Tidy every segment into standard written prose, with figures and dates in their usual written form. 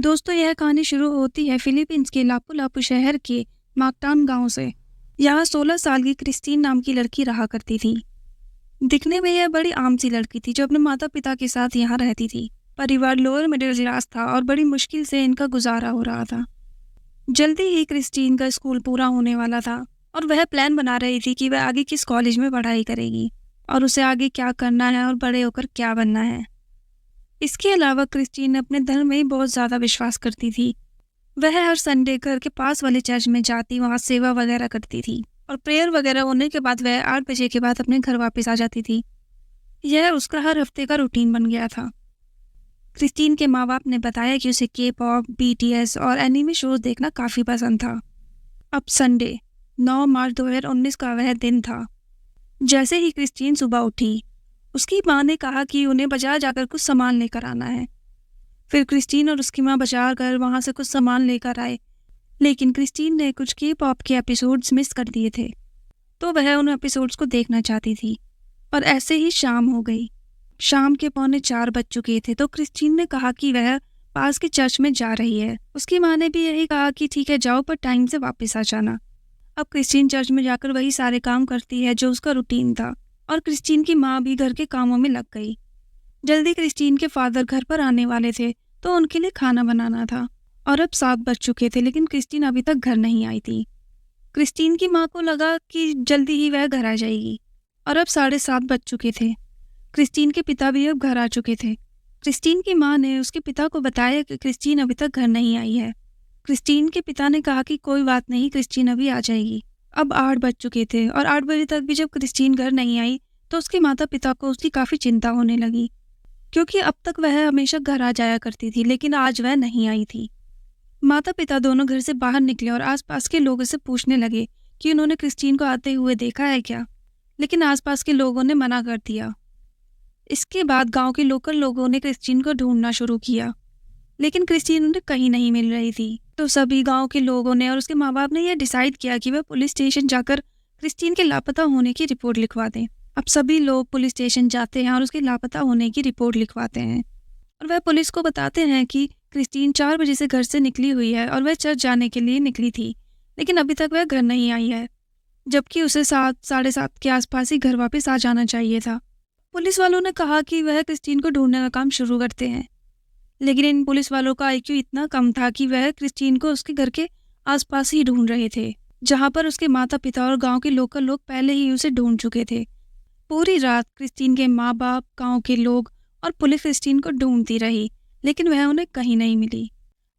दोस्तों, यह कहानी शुरू होती है फिलीपींस के लापू-लापू शहर के माकटान गांव से। यहाँ 16 साल की क्रिस्टीन नाम की लड़की रहा करती थी। दिखने में यह बड़ी आम सी लड़की थी जो अपने माता पिता के साथ यहाँ रहती थी। परिवार लोअर मिडिल क्लास था और बड़ी मुश्किल से इनका गुजारा हो रहा था। जल्दी ही क्रिस्टीन का स्कूल पूरा होने वाला था और वह प्लान बना रही थी कि वह आगे किस कॉलेज में पढ़ाई करेगी और उसे आगे क्या करना है और बड़े होकर क्या बनना है। इसके अलावा क्रिस्टीन अपने धर्म में बहुत ज़्यादा विश्वास करती थी। वह हर संडे घर के पास वाले चर्च में जाती, वहाँ सेवा वगैरह करती थी और प्रेयर वगैरह होने के बाद वह 8 बजे के बाद अपने घर वापस आ जाती थी। यह उसका हर हफ्ते का रूटीन बन गया था। क्रिस्टीन के माँ बाप ने बताया कि उसे के पॉप, बीटीएस और एनीमे शोज देखना काफ़ी पसंद था। अब संडे 9 मार्च 2019 का वह दिन था। जैसे ही क्रिस्टीन सुबह उठी, उसकी माँ ने कहा कि उन्हें बाजार जाकर कुछ सामान लेकर आना है। फिर क्रिस्टीन और उसकी माँ बाजार कर वहाँ से कुछ सामान लेकर आए, लेकिन क्रिस्टीन ने कुछ के पॉप के एपिसोड्स मिस कर दिए थे, तो वह उन एपिसोड्स को देखना चाहती थी। और ऐसे ही शाम हो गई। शाम के 3:45 बज चुके थे तो क्रिस्टीन ने कहा कि वह पास के चर्च में जा रही है। उसकी माँ ने भी यही कहा कि ठीक है जाओ, पर टाइम से वापस आ जाना। अब क्रिस्टीन चर्च में जाकर वही सारे काम करती है जो उसका रूटीन था और क्रिस्टीन की माँ भी घर के कामों में लग गई। जल्दी क्रिस्टीन के फादर घर पर आने वाले थे तो उनके लिए खाना बनाना था और अब 7 बज चुके थे, लेकिन क्रिस्टीन अभी तक घर नहीं आई थी। क्रिस्टीन की माँ को लगा कि जल्दी ही वह घर आ जाएगी और अब 7:30 बज चुके थे। क्रिस्टीन के पिता भी अब घर आ चुके थे। क्रिस्टीन की माँ ने उसके पिता को बताया कि क्रिस्टीन अभी तक घर नहीं आई है। क्रिस्टीन के पिता ने कहा कि कोई बात नहीं, क्रिस्टीन अभी आ जाएगी। अब 8 बज चुके थे और 8 बजे तक भी जब क्रिस्टीन घर नहीं आई तो उसके माता पिता को उसकी काफ़ी चिंता होने लगी, क्योंकि अब तक वह हमेशा घर आ जाया करती थी, लेकिन आज वह नहीं आई थी। माता पिता दोनों घर से बाहर निकले और आसपास के लोगों से पूछने लगे कि उन्होंने क्रिस्टीन को आते हुए देखा है क्या, लेकिन आसपास के लोगों ने मना कर दिया। इसके बाद गांव के लोकल लोगों ने क्रिस्टीन को ढूंढना शुरू किया, लेकिन क्रिस्टीन उन्हें कहीं नहीं मिल रही थी। तो सभी गांव के लोगों ने और उसके माँ बाप ने यह डिसाइड किया कि वह पुलिस स्टेशन जाकर क्रिस्टीन के लापता होने की रिपोर्ट लिखवा दें। अब सभी लोग पुलिस स्टेशन जाते हैं और उसके लापता होने की रिपोर्ट लिखवाते हैं और वह पुलिस को बताते हैं कि क्रिस्टीन 4 बजे से घर से निकली हुई है और वह चर्च जाने के लिए निकली थी, लेकिन अभी तक वह घर नहीं आई है, जबकि उसे 7, 7:30 के आसपास ही घर वापस आ जाना चाहिए था। पुलिस वालों ने कहा कि वह क्रिस्टीन को ढूंढने का काम शुरू करते हैं, लेकिन इन पुलिस वालों का आईक्यू इतना कम था कि वह क्रिस्टीन को उसके घर के आसपास ही ढूंढ रहे थे, जहां पर उसके माता पिता और गांव के लोकल लोग पहले ही उसे ढूंढ चुके थे। पूरी रात क्रिस्टीन के माँ बाप, गांव के लोग और पुलिस क्रिस्टीन को ढूंढती रही, लेकिन वह उन्हें कहीं नहीं मिली।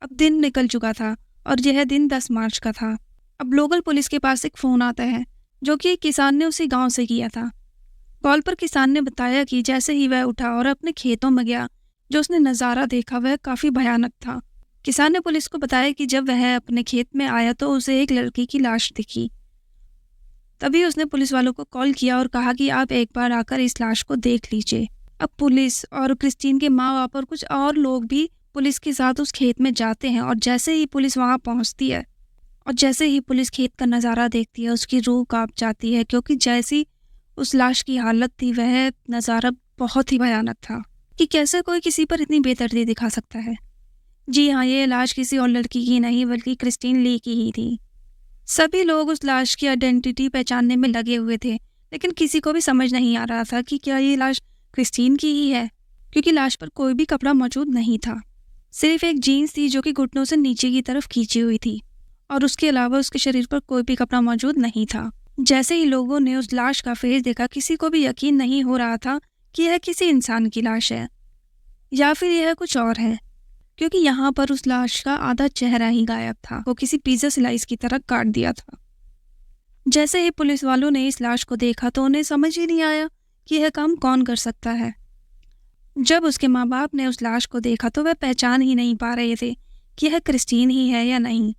अब दिन निकल चुका था और यह दिन 10 मार्च का था। अब लोकल पुलिस के पास एक फ़ोन आता है जो कि एक किसान ने उसी गांव से किया था। कॉल पर किसान ने बताया कि जैसे ही वह उठा और अपने खेतों में गया, जो उसने नज़ारा देखा वह काफ़ी भयानक था। किसान ने पुलिस को बताया कि जब वह अपने खेत में आया तो उसे एक लड़की की लाश दिखी। तभी उसने पुलिस वालों को कॉल किया और कहा कि आप एक बार आकर इस लाश को देख लीजिए। अब पुलिस और क्रिस्टीन के माँ बाप और कुछ और लोग भी पुलिस के साथ उस खेत में जाते हैं और जैसे ही पुलिस वहाँ पहुँचती है और जैसे ही पुलिस खेत का नज़ारा देखती है, उसकी रूह कांप जाती है, क्योंकि जैसी उस लाश की हालत थी वह नज़ारा बहुत ही भयानक था कि कैसे कोई किसी पर इतनी बेदर्दी दिखा सकता है। जी हाँ, ये लाश किसी और लड़की की नहीं बल्कि क्रिस्टीन ली की ही थी। सभी लोग उस लाश की आइडेंटिटी पहचानने में लगे हुए थे, लेकिन किसी को भी समझ नहीं आ रहा था कि क्या ये लाश क्रिस्टीन की ही है, क्योंकि लाश पर कोई भी कपड़ा मौजूद नहीं था। सिर्फ एक जीन्स थी जो कि घुटनों से नीचे की तरफ खींची हुई थी और उसके अलावा उसके शरीर पर कोई भी कपड़ा मौजूद नहीं था। जैसे ही लोगों ने उस लाश का फेस देखा, किसी को भी यकीन नहीं हो रहा था कि यह किसी इंसान की लाश है या फिर यह कुछ और है, क्योंकि यहाँ पर उस लाश का आधा चेहरा ही गायब था। वो किसी पिज़्ज़ा स्लाइस की तरह काट दिया था। जैसे ही पुलिस वालों ने इस लाश को देखा तो उन्हें समझ ही नहीं आया कि यह काम कौन कर सकता है। जब उसके माँ बाप ने उस लाश को देखा तो वह पहचान ही नहीं पा रहे थे कि यह क्रिस्टीन ही है या नहीं,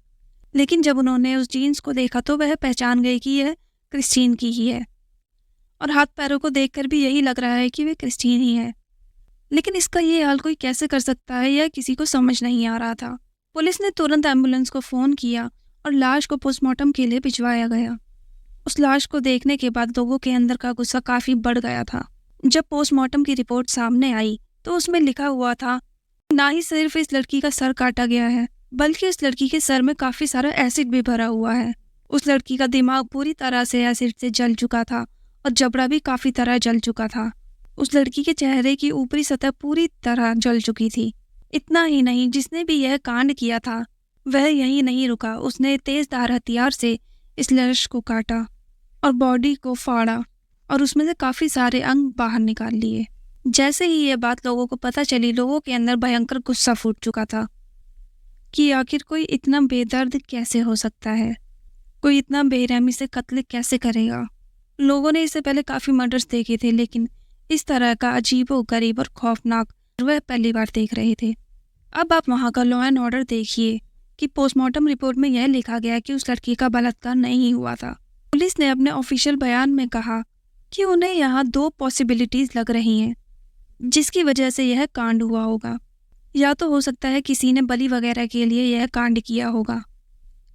लेकिन जब उन्होंने उस जीन्स को देखा तो वह पहचान गए कि यह क्रिस्टीन की ही है और हाथ पैरों को देखकर भी यही लग रहा है कि वे क्रिस्टीन ही है। लेकिन इसका ये हाल कोई कैसे कर सकता है, यह किसी को समझ नहीं आ रहा था। पुलिस ने तुरंत एम्बुलेंस को फ़ोन किया और लाश को पोस्टमार्टम के लिए भिजवाया गया। उस लाश को देखने के बाद लोगों के अंदर का गुस्सा काफ़ी बढ़ गया था। जब पोस्टमार्टम की रिपोर्ट सामने आई तो उसमें लिखा हुआ था ना ही सिर्फ इस लड़की का सर काटा गया है, बल्कि इस लड़की के सर में काफी सारा एसिड भी भरा हुआ है। उस लड़की का दिमाग पूरी तरह से एसिड से जल चुका था और जबड़ा भी काफी तरह जल चुका था। उस लड़की के चेहरे की ऊपरी सतह पूरी तरह जल चुकी थी। इतना ही नहीं, जिसने भी यह कांड किया था वह यहीं नहीं रुका। उसने तेजधार हथियार से इस लाश को काटा और बॉडी को फाड़ा और उसमें से काफी सारे अंग बाहर निकाल लिए। जैसे ही यह बात लोगों को पता चली, लोगों के अंदर भयंकर गुस्सा फूट चुका था कि आखिर कोई इतना बेदर्द कैसे हो सकता है, कोई इतना बेरहमी से कत्ल कैसे करेगा। लोगों ने इससे पहले काफी मर्डर्स देखे थे, लेकिन इस तरह का अजीबोगरीब और खौफनाक वह पहली बार देख रहे थे। अब आप वहाँ का लॉ एंड ऑर्डर देखिए कि पोस्टमार्टम रिपोर्ट में यह लिखा गया कि उस लड़की का बलात्कार नहीं हुआ था। पुलिस ने अपने ऑफिशियल बयान में कहा कि उन्हें यहाँ 2 पॉसिबिलिटीज लग रही हैं जिसकी वजह से यह कांड हुआ होगा। या तो हो सकता है किसी ने बलि वगैरह के लिए यह कांड किया होगा,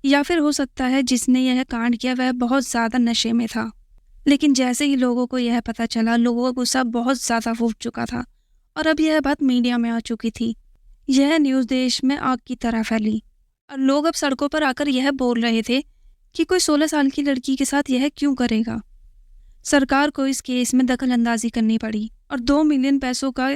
या फिर हो सकता है जिसने यह कांड किया वह बहुत ज़्यादा नशे में था। लेकिन जैसे ही लोगों को यह पता चला, लोगों का गुस्सा बहुत ज़्यादा फूट चुका था और अब यह बात मीडिया में आ चुकी थी। यह न्यूज़ देश में आग की तरह फैली और लोग अब सड़कों पर आकर यह बोल रहे थे कि कोई 16 साल की लड़की के साथ यह क्यों करेगा। सरकार को इस केस में दखल अंदाजी करनी पड़ी और 2 मिलियन पैसों का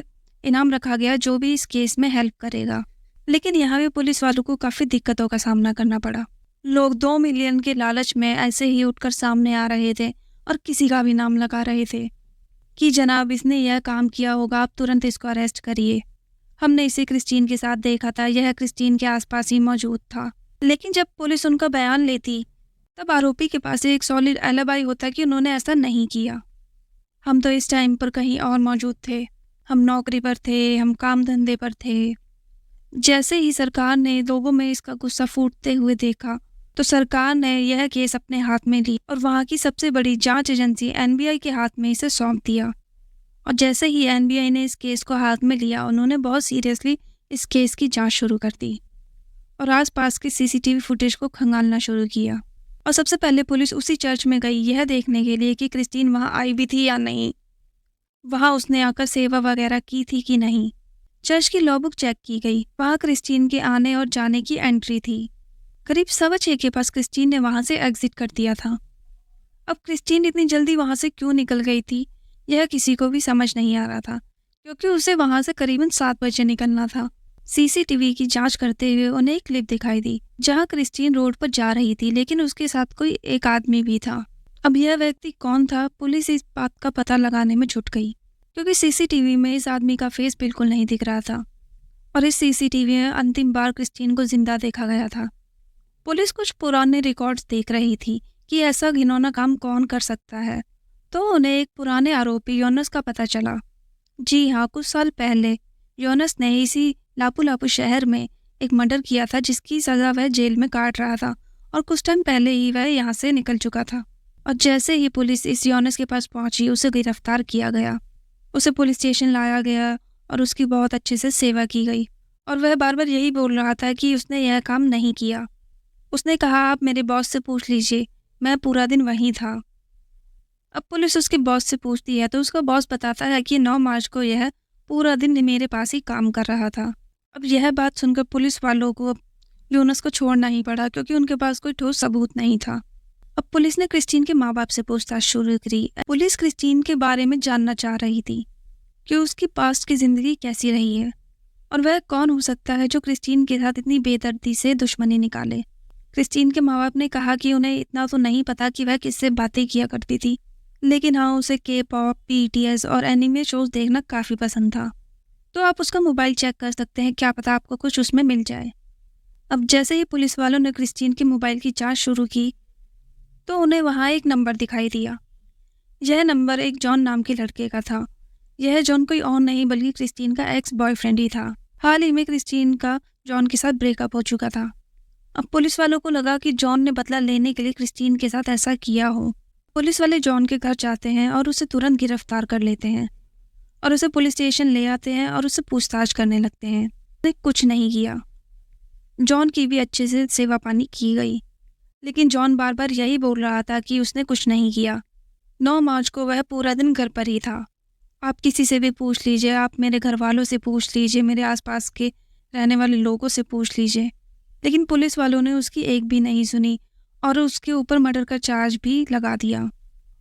इनाम रखा गया जो भी इस केस में हेल्प करेगा। लेकिन यहाँ भी पुलिस वालों को काफ़ी दिक्कतों का सामना करना पड़ा। लोग 2 मिलियन के लालच में ऐसे ही उठकर सामने आ रहे थे और किसी का भी नाम लगा रहे थे कि जनाब इसने यह काम किया होगा, आप तुरंत इसको अरेस्ट करिए। हमने इसे क्रिस्टीन के साथ देखा था, यह क्रिस्टीन के आसपास ही मौजूद था। लेकिन जब पुलिस उनका बयान लेती तब आरोपी के पास एक सॉलिड एलिबाई होता कि उन्होंने ऐसा नहीं किया। हम तो इस टाइम पर कहीं और मौजूद थे, हम नौकरी पर थे, हम काम धंधे पर थे। जैसे ही सरकार ने लोगों में इसका गुस्सा फूटते हुए देखा तो सरकार ने यह केस अपने हाथ में ली और वहाँ की सबसे बड़ी जांच एजेंसी एनबीआई के हाथ में इसे सौंप दिया। और जैसे ही एनबीआई ने इस केस को हाथ में लिया, उन्होंने बहुत सीरियसली इस केस की जांच शुरू कर दी और आसपास के सीसीटीवी फुटेज को खंगालना शुरू किया। और सबसे पहले पुलिस उसी चर्च में गई यह देखने के लिए कि क्रिस्टीन वहाँ आई भी थी या नहीं, वहाँ उसने आकर सेवा वगैरह की थी कि नहीं। चर्च की लॉ बुक चेक की गई, वहाँ क्रिस्टीन के आने और जाने की एंट्री थी। करीब 6:15 के पास क्रिस्टीन ने वहाँ से एग्जिट कर दिया था। अब क्रिस्टीन इतनी जल्दी वहाँ से क्यों निकल गई थी यह किसी को भी समझ नहीं आ रहा था, क्योंकि उसे वहाँ से करीबन 7 बजे निकलना था। सीसीटीवी की जांच करते हुए उन्हें एक क्लिप दिखाई दी जहाँ क्रिस्टीन रोड पर जा रही थी, लेकिन उसके साथ कोई एक आदमी भी था। अब यह व्यक्ति कौन था, पुलिस इस बात का पता लगाने में जुट गई, क्योंकि सीसीटीवी में इस आदमी का फेस बिल्कुल नहीं दिख रहा था और इस सीसीटीवी में अंतिम बार क्रिस्टीन को जिंदा देखा गया था। पुलिस कुछ पुराने रिकॉर्ड्स देख रही थी कि ऐसा घिनौना काम कौन कर सकता है, तो उन्हें एक पुराने आरोपी योनस का पता चला। जी हाँ, कुछ साल पहले योनस ने इसी लापू लापू शहर में एक मर्डर किया था जिसकी सज़ा वह जेल में काट रहा था और कुछ टाइम पहले ही वह यहाँ से निकल चुका था। और जैसे ही पुलिस इस योनस के पास पहुंची, उसे गिरफ्तार किया गया, उसे पुलिस स्टेशन लाया गया और उसकी बहुत अच्छे से सेवा की गई। और वह बार बार यही बोल रहा था कि उसने यह काम नहीं किया। उसने कहा, आप मेरे बॉस से पूछ लीजिए, मैं पूरा दिन वहीं था। अब पुलिस उसके बॉस से पूछती है तो उसका बॉस बताता है कि 9 मार्च को यह पूरा दिन मेरे पास ही काम कर रहा था। अब यह बात सुनकर पुलिस वालों को यूनस को छोड़ना ही पड़ा, क्योंकि उनके पास कोई ठोस सबूत नहीं था। अब पुलिस ने क्रिस्टीन के माँ बाप से पूछताछ शुरू की। पुलिस क्रिस्टीन के बारे में जानना चाह रही थी कि उसकी पास्ट की ज़िंदगी कैसी रही है और वह कौन हो सकता है जो क्रिस्टीन के साथ इतनी बेदर्दी से दुश्मनी निकाले। क्रिस्टीन के माँ बाप ने कहा कि उन्हें इतना तो नहीं पता कि वह किससे बातें किया करती थी, लेकिन हाँ, उसे के-पॉप, बीटीएस और एनिमे शोज देखना काफ़ी पसंद था। तो आप उसका मोबाइल चेक कर सकते हैं, क्या पता आपको कुछ उसमें मिल जाए। अब जैसे ही पुलिस वालों ने क्रिस्टीन के मोबाइल की जांच शुरू की तो उन्हें वहाँ एक नंबर दिखाई दिया। यह नंबर एक जॉन नाम के लड़के का था। यह जॉन कोई और नहीं बल्कि क्रिस्टीन का एक्स बॉयफ्रेंड ही था। हाल ही में क्रिस्टीन का जॉन के साथ ब्रेकअप हो चुका था। अब पुलिस वालों को लगा कि जॉन ने बदला लेने के लिए क्रिस्टीन के साथ ऐसा किया हो। पुलिस वाले जॉन के घर जाते हैं और उसे तुरंत गिरफ्तार कर लेते हैं और उसे पुलिस स्टेशन ले आते हैं और उससे पूछताछ करने लगते हैं। उसने कुछ नहीं किया। जॉन की भी अच्छे से सेवा पानी की गई, लेकिन जॉन बार बार यही बोल रहा था कि उसने कुछ नहीं किया। 9 मार्च को वह पूरा दिन घर पर ही था। आप किसी से भी पूछ लीजिए, आप मेरे घर वालों से पूछ लीजिए, मेरे आसपास के रहने वाले लोगों से पूछ लीजिए। लेकिन पुलिस वालों ने उसकी एक भी नहीं सुनी और उसके ऊपर मर्डर का चार्ज भी लगा दिया।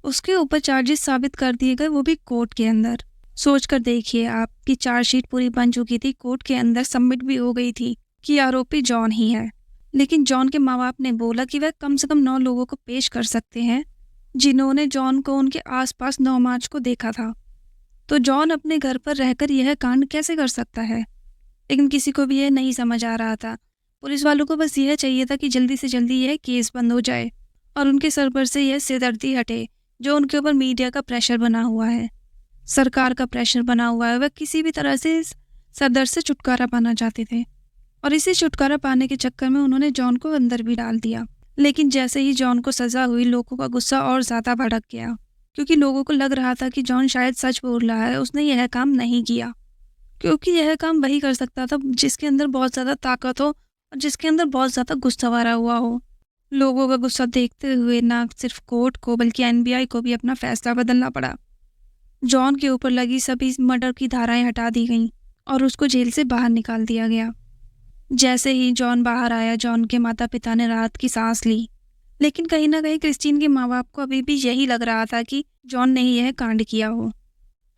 उसके ऊपर चार्जेस साबित कर दिए गए, वो भी कोर्ट के अंदर। सोच कर देखिए, आपकी चार्जशीट पूरी बन चुकी थी, कोर्ट के अंदर सबमिट भी हो गई थी कि आरोपी जॉन ही है। लेकिन जॉन के माँ बाप ने बोला कि वह कम से कम 9 लोगों को पेश कर सकते हैं जिन्होंने जॉन को उनके आसपास 9 मार्च को देखा था। तो जॉन अपने घर पर रहकर यह कांड कैसे कर सकता है? लेकिन किसी को भी यह नहीं समझ आ रहा था। पुलिस वालों को बस यह चाहिए था कि जल्दी से जल्दी यह केस बंद हो जाए और उनके सर पर से यह सिरदर्दी हटे जो उनके ऊपर मीडिया का प्रेशर बना हुआ है, सरकार का प्रेशर बना हुआ है। वह किसी भी तरह से इस सरदर्द से छुटकारा पाना चाहते थे और इसी छुटकारा पाने के चक्कर में उन्होंने जॉन को अंदर भी डाल दिया। लेकिन जैसे ही जॉन को सजा हुई, लोगों का गुस्सा और ज़्यादा भड़क गया, क्योंकि लोगों को लग रहा था कि जॉन शायद सच बोल रहा है, उसने यह काम नहीं किया। क्योंकि यह काम वही कर सकता था जिसके अंदर बहुत ज़्यादा ताकत हो और जिसके अंदर बहुत ज़्यादा गुस्सा भरा हुआ हो। लोगों का गुस्सा देखते हुए ना सिर्फ कोर्ट को बल्कि एनबीआई को भी अपना फैसला बदलना पड़ा। जॉन के ऊपर लगी सभी मर्डर की धाराएं हटा दी गईं और उसको जेल से बाहर निकाल दिया गया। जैसे ही जॉन बाहर आया, जॉन के माता पिता ने राहत की सांस ली। लेकिन कहीं ना कहीं क्रिस्टीन के माँ बाप को अभी भी यही लग रहा था कि जॉन ने ही यह कांड किया हो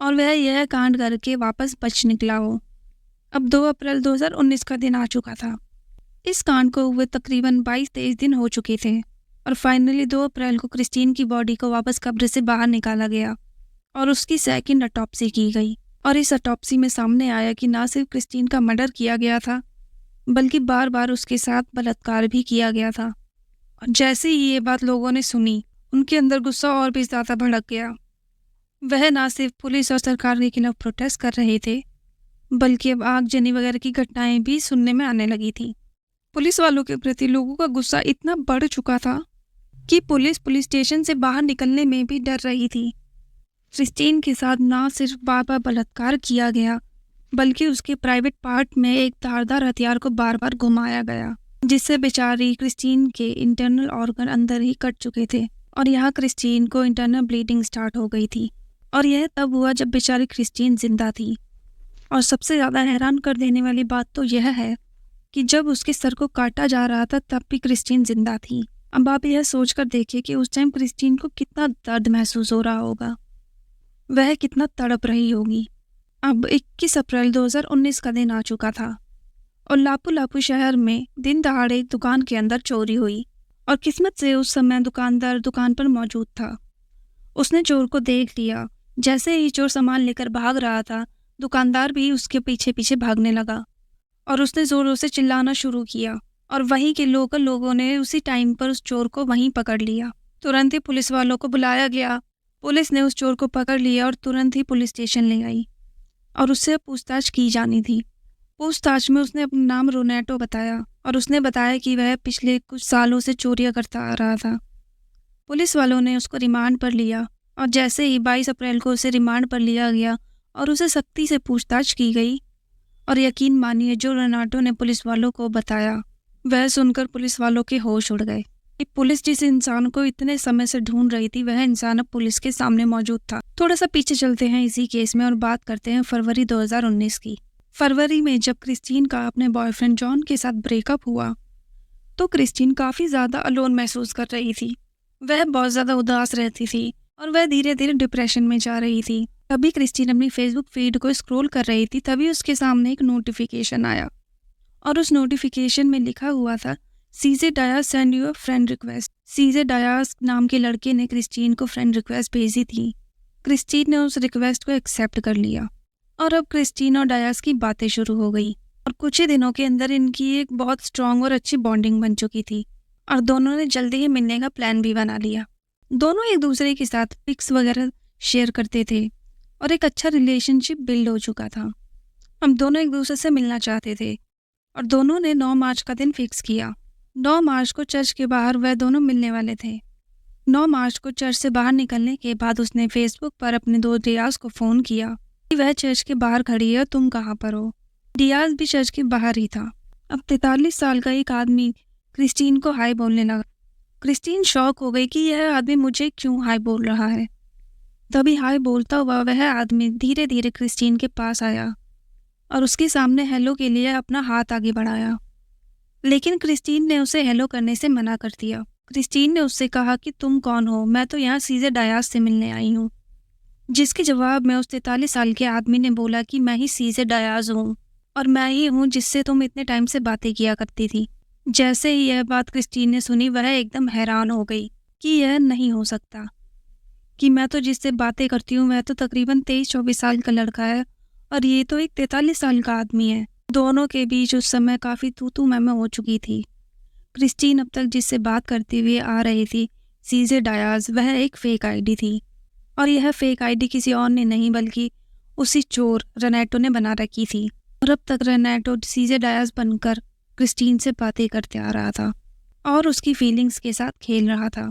और वह यह कांड करके वापस बच निकला हो। अब 2 अप्रैल 2019 का दिन आ चुका था। इस कांड को हुए तकरीबन 22-23 दिन हो चुके थे और फाइनली 2 अप्रैल को क्रिस्टीन की बॉडी को वापस कब्र से बाहर निकाला गया और उसकी सेकंड ऑटोप्सी की गई। और इस ऑटोप्सी में सामने आया कि ना सिर्फ क्रिस्टीन का मर्डर किया गया था बल्कि बार बार उसके साथ बलात्कार भी किया गया था। और जैसे ही ये बात लोगों ने सुनी, उनके अंदर गुस्सा और भी ज़्यादा भड़क गया। वह ना सिर्फ पुलिस और सरकार के खिलाफ प्रोटेस्ट कर रहे थे बल्कि अब आगजनी वगैरह की घटनाएं भी सुनने में आने लगी थी। पुलिस वालों के प्रति लोगों का गुस्सा इतना बढ़ चुका था कि पुलिस स्टेशन से बाहर निकलने में भी डर रही थी। क्रिस्टीन के साथ ना सिर्फ बार बार बलात्कार किया गया बल्कि उसके प्राइवेट पार्ट में एक धारदार हथियार को बार बार घुमाया गया, जिससे बेचारी क्रिस्टीन के इंटरनल ऑर्गन अंदर ही कट चुके थे और यहाँ क्रिस्टीन को इंटरनल ब्लीडिंग स्टार्ट हो गई थी। और यह तब हुआ जब बेचारी क्रिस्टीन जिंदा थी। और सबसे ज़्यादा हैरान कर देने वाली बात तो यह है कि जब उसके सर को काटा जा रहा था तब भी क्रिस्टीन जिंदा थी। अब आप यह सोचकर देखिए कि उस टाइम क्रिस्टीन को कितना दर्द महसूस हो रहा होगा, वह कितना तड़प रही होगी। अब 21 अप्रैल 2019 का दिन आ चुका था और लापू लापू शहर में दिन दहाड़े एक दुकान के अंदर चोरी हुई और किस्मत से उस समय दुकानदार दुकान पर मौजूद था। उसने चोर को देख लिया। जैसे ही चोर सामान लेकर भाग रहा था, दुकानदार भी उसके पीछे पीछे भागने लगा और उसने जोरों से चिल्लाना शुरू किया और वहीं के लोकल लोगों ने उसी टाइम पर उस चोर को वहीं पकड़ लिया। तुरंत ही पुलिस वालों को बुलाया गया। पुलिस ने उस चोर को पकड़ लिया और तुरंत ही पुलिस स्टेशन ले आई और उससे पूछताछ की जानी थी। पूछताछ में उसने अपना नाम रोनेटो बताया और उसने बताया कि वह पिछले कुछ सालों से चोरियां करता आ रहा था। पुलिस वालों ने उसको रिमांड पर लिया और जैसे ही 22 अप्रैल को उसे रिमांड पर लिया गया और उसे सख्ती से पूछताछ की गई और यकीन मानिए जो रोनाटो ने पुलिस वालों को बताया वह सुनकर पुलिस वालों के होश उड़ गए कि पुलिस जिस इंसान को इतने समय से ढूंढ रही थी वह इंसान अब पुलिस के सामने मौजूद था। थोड़ा सा पीछे चलते हैं इसी केस में और बात करते हैं फरवरी 2019 की। फरवरी में जब क्रिस्टीन का अपने बॉयफ्रेंड जॉन के साथ ब्रेकअप हुआ तो क्रिस्टीन काफ़ी ज़्यादा अलोन महसूस कर रही थी। वह बहुत ज़्यादा उदास रहती थी और वह धीरे धीरे डिप्रेशन में जा रही थी। तभी क्रिस्टीन अपनी फेसबुक फीड को स्क्रॉल कर रही थी, तभी उसके सामने एक नोटिफिकेशन आया और उस नोटिफिकेशन में लिखा हुआ था CJ Dias send you a friend request. CJ Dias नाम के लड़के ने क्रिस्टीन को फ्रेंड रिक्वेस्ट भेजी थी। क्रिस्टीन ने उस रिक्वेस्ट को एक्सेप्ट कर लिया और अब क्रिस्टीन और डायस की बातें शुरू हो गई और कुछ ही दिनों के अंदर इनकी एक बहुत स्ट्रांग और अच्छी बॉन्डिंग बन चुकी थी और दोनों ने जल्दी ही मिलने का प्लान भी बना लिया। दोनों एक दूसरे के साथ पिक्स वगैरह शेयर करते थे और एक अच्छा रिलेशनशिप बिल्ड हो चुका था। हम दोनों एक दूसरे से मिलना चाहते थे और दोनों ने 9 मार्च का दिन फिक्स किया। 9 मार्च को चर्च के बाहर वह दोनों मिलने वाले थे। 9 मार्च को चर्च से बाहर निकलने के बाद उसने फेसबुक पर अपने दोस्त डियाज को फ़ोन किया कि वह चर्च के बाहर खड़ी है और तुम कहाँ पर हो। डियाज भी चर्च के बाहर ही था। अब 43 साल का एक आदमी क्रिस्टीन को हाय बोलने लगा। क्रिस्टीन शॉक हो गई कि यह आदमी मुझे क्यों हाय बोल रहा है। तभी हाय बोलता हुआ वह आदमी धीरे धीरे क्रिस्टीन के पास आया और उसके सामने हेलो के लिए अपना हाथ आगे बढ़ाया। लेकिन क्रिस्टीन ने उसे हेलो करने से मना कर दिया। क्रिस्टीन ने उससे कहा कि तुम कौन हो? मैं तो यहाँ सीजे डायाज से मिलने आई हूँ। जिसके जवाब में उस 43 साल के आदमी ने बोला कि मैं ही सीजे डायाज हूँ और मैं ही हूँ जिससे तुम इतने टाइम से बातें किया करती थी। जैसे ही यह बात क्रिस्टीन ने सुनी वह एकदम हैरान हो गई कि यह नहीं हो सकता, कि मैं तो जिससे बातें करती हूँ वह तो तकरीबन 23-24 साल का लड़का है और ये तो एक 43 साल का आदमी है। दोनों के बीच उस समय काफ़ी तू मैं हो चुकी थी। क्रिस्टीन अब तक जिससे बात करती हुई आ रही थी सीजे डायाज, वह एक फेक आईडी थी और यह फेक आईडी किसी और ने नहीं बल्कि उसी चोर रेनेटो ने बना रखी थी। और अब तक रेनेटो सीजे डायाज बनकर क्रिस्टीन से बातें करते आ रहा था और उसकी फीलिंग्स के साथ खेल रहा था।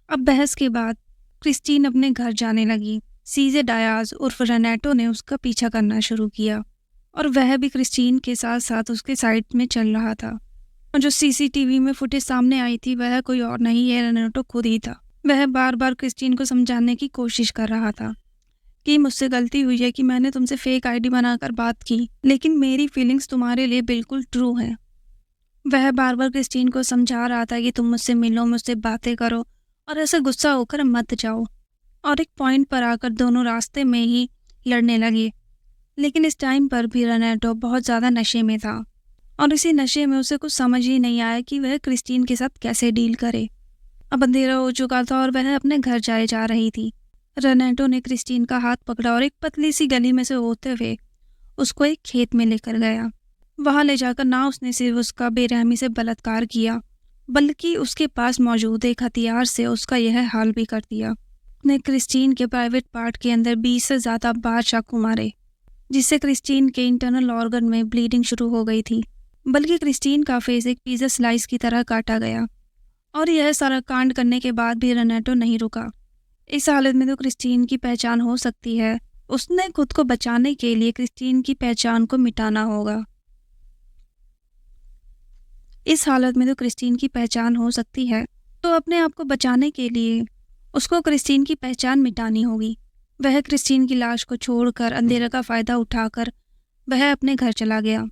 अब बहस के बाद क्रिस्टीन अपने घर जाने लगी। सीजे डायाज उर्फ रेनेटो ने उसका पीछा करना शुरू किया और वह भी क्रिस्टीन के साथ साथ उसके साइड में चल रहा था। और जो सीसीटीवी में फुटेज सामने आई थी वह कोई और नहीं, ये रेनेटो खुद ही था। वह बार बार क्रिस्टीन को समझाने की कोशिश कर रहा था कि मुझसे गलती हुई है कि मैंने तुमसे फेक आईडी बनाकर बात की, लेकिन मेरी फीलिंग्स तुम्हारे लिए बिल्कुल ट्रू हैं। वह बार बार क्रिस्टीन को समझा रहा था कि तुम मुझसे मिलो, मुझसे बातें करो और ऐसे गुस्सा होकर मत जाओ। और एक पॉइंट पर आकर दोनों रास्ते में ही लड़ने लगे। लेकिन इस टाइम पर भी रेनेटो बहुत ज़्यादा नशे में था और इसी नशे में उसे कुछ समझ ही नहीं आया कि वह क्रिस्टीन के साथ कैसे डील करे। अब अंधेरा हो चुका था और वह अपने घर जाए जा रही थी। रेनेटो ने क्रिस्टीन का हाथ पकड़ा और एक पतली सी गली में से होते हुए उसको एक खेत में लेकर गया। वहां ले जाकर ना उसने सिर्फ उसका बेरहमी से बलात्कार किया बल्कि उसके पास मौजूद एक हथियार से उसका यह हाल भी कर दिया। उसने क्रिस्टीन के प्राइवेट पार्ट के अंदर 20 से ज़्यादा बार चाकू मारे, जिससे क्रिस्टीन के इंटरनल ऑर्गन में ब्लीडिंग शुरू हो गई थी। बल्कि क्रिस्टीन का फेस एक पिज़्ज़ा स्लाइस की तरह काटा गया। और यह सारा कांड करने के बाद भी रेनेटो नहीं रुका। इस हालत में तो क्रिस्टीन की पहचान हो सकती है। उसने खुद को बचाने के लिए क्रिस्टीन की पहचान को मिटाना होगा। इस हालत में तो क्रिस्टीन की पहचान हो सकती है, तो अपने आप को बचाने के लिए उसको क्रिस्टीन की पहचान मिटानी होगी। वह क्रिस्टीन की लाश को छोड़कर अंधेरे का फ़ायदा उठाकर वह अपने घर चला गया।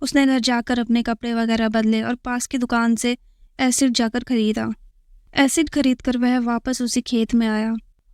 उसने घर जाकर अपने कपड़े वगैरह बदले और पास की दुकान से एसिड जाकर खरीदा। एसिड खरीदकर वह वापस उसी खेत में आया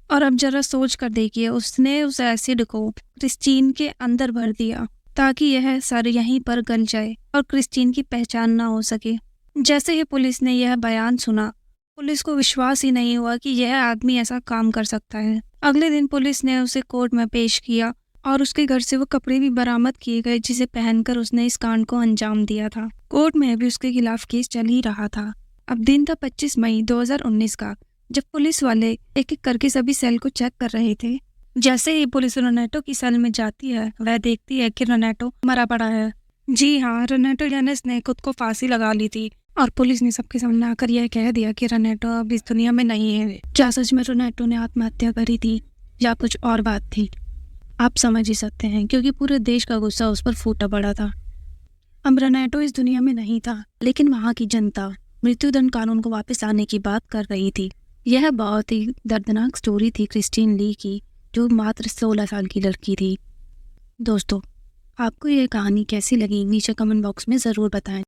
और अब जरा सोच कर देखिए, उसने उस एसिड को क्रिस्टीन के अंदर भर दिया ताकि यह सर यहीं पर गल जाए और क्रिस्टीन की पहचान ना हो सके। जैसे ही पुलिस ने यह बयान सुना, पुलिस को विश्वास ही नहीं हुआ कि यह आदमी ऐसा काम कर सकता है। अगले दिन पुलिस ने उसे कोर्ट में पेश किया और उसके घर से वो कपड़े भी बरामद किए गए जिसे पहनकर उसने इस कांड को अंजाम दिया था। कोर्ट में भी उसके खिलाफ केस चल ही रहा था। अब दिन था 25 मई 2019 का, जब पुलिस वाले एक एक करके सभी सेल को चेक कर रहे थे। जैसे ही पुलिस रेनेटो की सेल में जाती है, वह देखती है कि रेनेटो मरा पड़ा है। जी हाँ, रेनेटो यानेस ने खुद को फांसी लगा ली थी और पुलिस ने सबके सामने आकर यह कह दिया कि रेनेटो अब इस दुनिया में नहीं है। क्या सच में रेनेटो ने आत्महत्या करी थी या कुछ और बात थी? आप समझ ही सकते हैं, क्योंकि पूरे देश का गुस्सा उस पर फूटा पड़ा था। अब रेनेटो इस दुनिया में नहीं था, लेकिन वहाँ की जनता मृत्युदंड कानून को वापस आने की बात कर रही थी। यह बहुत ही दर्दनाक स्टोरी थी क्रिस्टीन ली की, जो मात्र 16 साल की लड़की थी। दोस्तों, आपको यह कहानी कैसी लगी नीचे कमेंट बॉक्स में ज़रूर बताएं।